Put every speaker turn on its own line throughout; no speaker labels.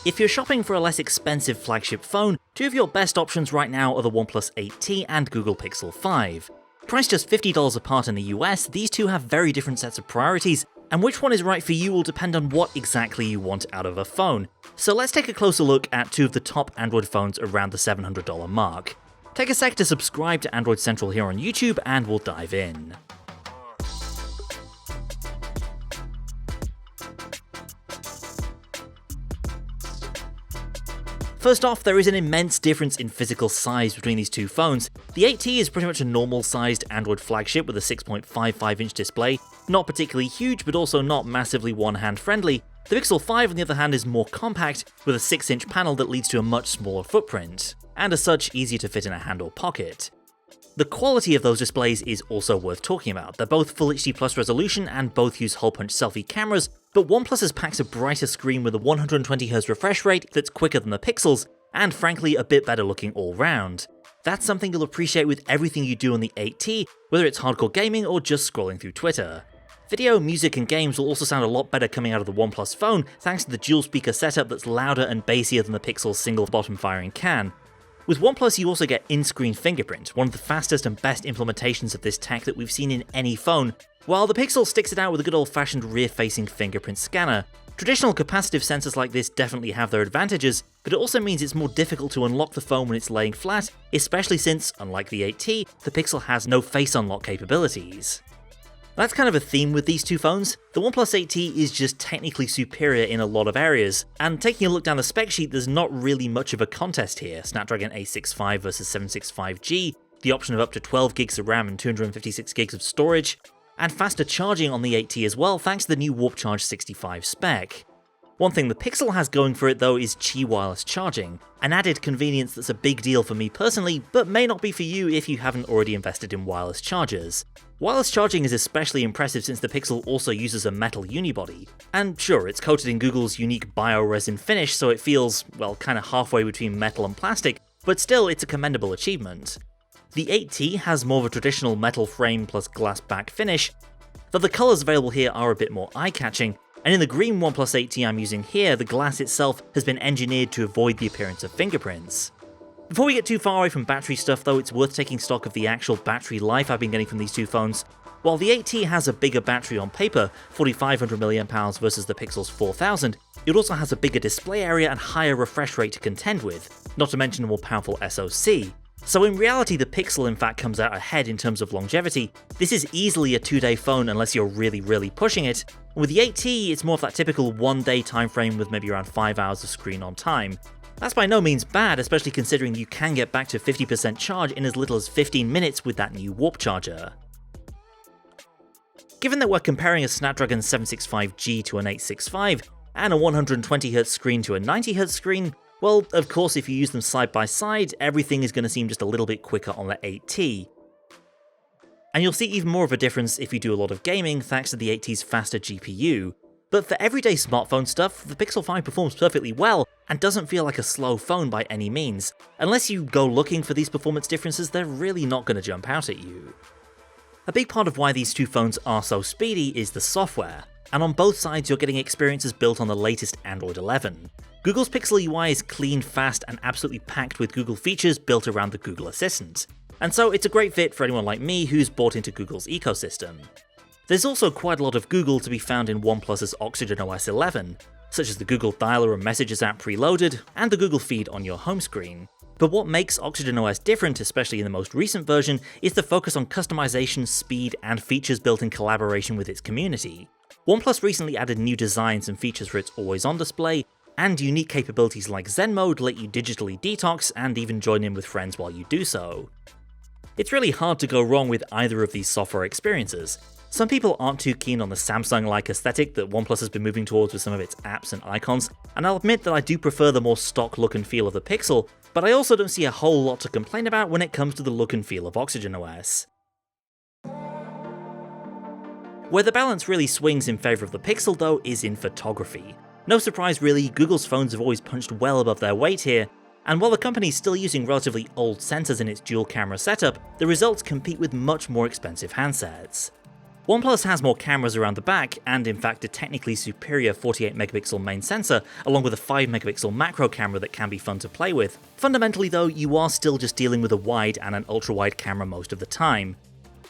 If you're shopping for a less expensive flagship phone, two of your best options right now are the OnePlus 8T and Google Pixel 5. Priced just $50 apart in the US, these two have very different sets of priorities, and which one is right for you will depend on what exactly you want out of a phone. So let's take a closer look at two of the top Android phones around the $700 mark. Take a sec to subscribe to Android Central here on YouTube and we'll dive in. First off, there is an immense difference in physical size between these two phones. The 8T is pretty much a normal-sized Android flagship with a 6.55-inch display, not particularly huge but also not massively one-hand friendly. The Pixel 5 on the other hand is more compact, with a 6-inch panel that leads to a much smaller footprint, and as such easier to fit in a hand or pocket. The quality of those displays is also worth talking about. They're both Full HD Plus resolution and both use hole-punch selfie cameras, but OnePlus packs a brighter screen with a 120Hz refresh rate that's quicker than the Pixels, and frankly a bit better looking all round. That's something you'll appreciate with everything you do on the 8T, whether it's hardcore gaming or just scrolling through Twitter. Video, music and games will also sound a lot better coming out of the OnePlus phone thanks to the dual speaker setup that's louder and bassier than the Pixel's single bottom firing can. With OnePlus you also get in-screen Fingerprint, one of the fastest and best implementations of this tech that we've seen in any phone, while the Pixel sticks it out with a good old-fashioned rear-facing fingerprint scanner. Traditional capacitive sensors like this definitely have their advantages, but it also means it's more difficult to unlock the phone when it's laying flat, especially since, unlike the 8T, the Pixel has no face unlock capabilities. That's kind of a theme with these two phones. The OnePlus 8T is just technically superior in a lot of areas, and taking a look down the spec sheet there's not really much of a contest here. Snapdragon 865 versus 765G, the option of up to 12 gigs of RAM and 256 gigs of storage, and faster charging on the 8T as well thanks to the new Warp Charge 65 spec. One thing the Pixel has going for it though is Qi wireless charging, an added convenience that's a big deal for me personally, but may not be for you if you haven't already invested in wireless chargers. Wireless charging is especially impressive since the Pixel also uses a metal unibody, and sure, it's coated in Google's unique bio-resin finish so it feels, well, kinda halfway between metal and plastic, but still it's a commendable achievement. The 8T has more of a traditional metal frame plus glass back finish, though the colours available here are a bit more eye-catching, and in the green OnePlus 8T I'm using here, the glass itself has been engineered to avoid the appearance of fingerprints. Before we get too far away from battery stuff though, it's worth taking stock of the actual battery life I've been getting from these two phones. While the 8T has a bigger battery on paper, 4500 mAh versus the Pixel's 4000, it also has a bigger display area and higher refresh rate to contend with, not to mention a more powerful SoC. So in reality the Pixel in fact comes out ahead in terms of longevity. This is easily a 2-day phone unless you're really pushing it. With the 8T it's more of that typical 1-day time frame with maybe around 5 hours of screen on time. That's by no means bad, especially considering you can get back to 50% charge in as little as 15 minutes with that new Warp Charger. Given that we're comparing a Snapdragon 765G to an 865, and a 120Hz screen to a 90Hz screen, well, of course if you use them side by side, everything is going to seem just a little bit quicker on the 8T. And you'll see even more of a difference if you do a lot of gaming thanks to the 8T's faster GPU. But for everyday smartphone stuff, the Pixel 5 performs perfectly well and doesn't feel like a slow phone by any means. Unless you go looking for these performance differences, they're really not going to jump out at you. A big part of why these two phones are so speedy is the software, and on both sides you're getting experiences built on the latest Android 11. Google's Pixel UI is clean, fast, and absolutely packed with Google features built around the Google Assistant, and so it's a great fit for anyone like me who's bought into Google's ecosystem. There's also quite a lot of Google to be found in OnePlus's Oxygen OS 11, such as the Google Dialer and Messages app preloaded, and the Google feed on your home screen. But what makes Oxygen OS different, especially in the most recent version, is the focus on customization, speed, and features built in collaboration with its community. OnePlus recently added new designs and features for its always-on display, and unique capabilities like Zen Mode let you digitally detox and even join in with friends while you do so. It's really hard to go wrong with either of these software experiences. Some people aren't too keen on the Samsung-like aesthetic that OnePlus has been moving towards with some of its apps and icons, and I'll admit that I do prefer the more stock look and feel of the Pixel, but I also don't see a whole lot to complain about when it comes to the look and feel of Oxygen OS. Where the balance really swings in favour of the Pixel though is in photography. No surprise really, Google's phones have always punched well above their weight here, and while the company's still using relatively old sensors in its dual camera setup, the results compete with much more expensive handsets. OnePlus has more cameras around the back, and in fact a technically superior 48MP main sensor, along with a 5MP macro camera that can be fun to play with. Fundamentally though, you are still just dealing with a wide and an ultra-wide camera most of the time.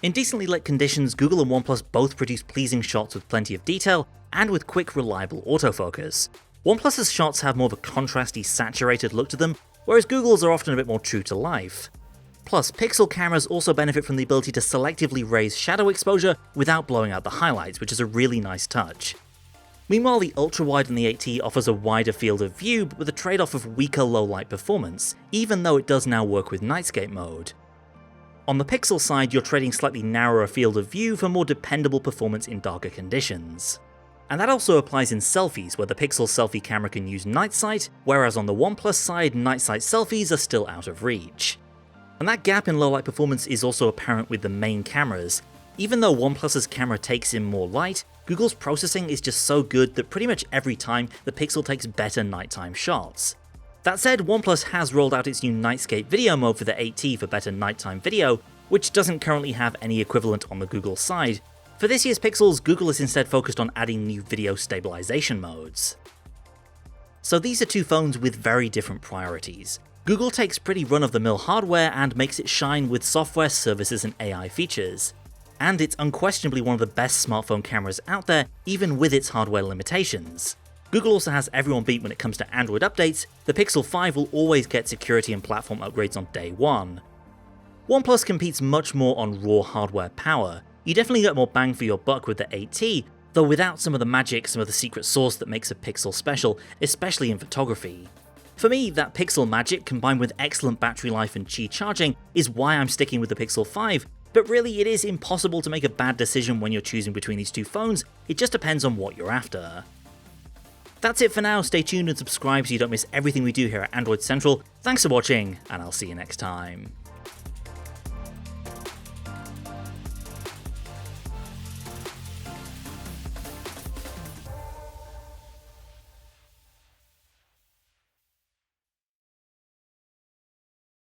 In decently lit conditions, Google and OnePlus both produce pleasing shots with plenty of detail, and with quick, reliable autofocus. OnePlus's shots have more of a contrasty, saturated look to them, whereas Google's are often a bit more true to life. Plus, Pixel cameras also benefit from the ability to selectively raise shadow exposure without blowing out the highlights, which is a really nice touch. Meanwhile, the ultra-wide on the 8T offers a wider field of view, but with a trade-off of weaker low-light performance, even though it does now work with Nightscape mode. On the Pixel side, you're trading slightly narrower field of view for more dependable performance in darker conditions. And that also applies in selfies, where the Pixel selfie camera can use night sight, whereas on the OnePlus side, night sight selfies are still out of reach. And that gap in low-light performance is also apparent with the main cameras. Even though OnePlus's camera takes in more light, Google's processing is just so good that pretty much every time the Pixel takes better nighttime shots. That said, OnePlus has rolled out its new Nightscape video mode for the 8T for better nighttime video, which doesn't currently have any equivalent on the Google side. For this year's Pixels, Google is instead focused on adding new video stabilization modes. So these are two phones with very different priorities. Google takes pretty run-of-the-mill hardware and makes it shine with software, services, and AI features. And it's unquestionably one of the best smartphone cameras out there, even with its hardware limitations. Google also has everyone beat when it comes to Android updates. The Pixel 5 will always get security and platform upgrades on day one. OnePlus competes much more on raw hardware power. You definitely get more bang for your buck with the 8T, though without some of the magic, some of the secret sauce that makes a Pixel special, especially in photography. For me, that Pixel magic combined with excellent battery life and Qi charging is why I'm sticking with the Pixel 5, but really it is impossible to make a bad decision when you're choosing between these two phones, it just depends on what you're after. That's it for now, stay tuned and subscribe so you don't miss everything we do here at Android Central. Thanks for watching, and I'll see you next time.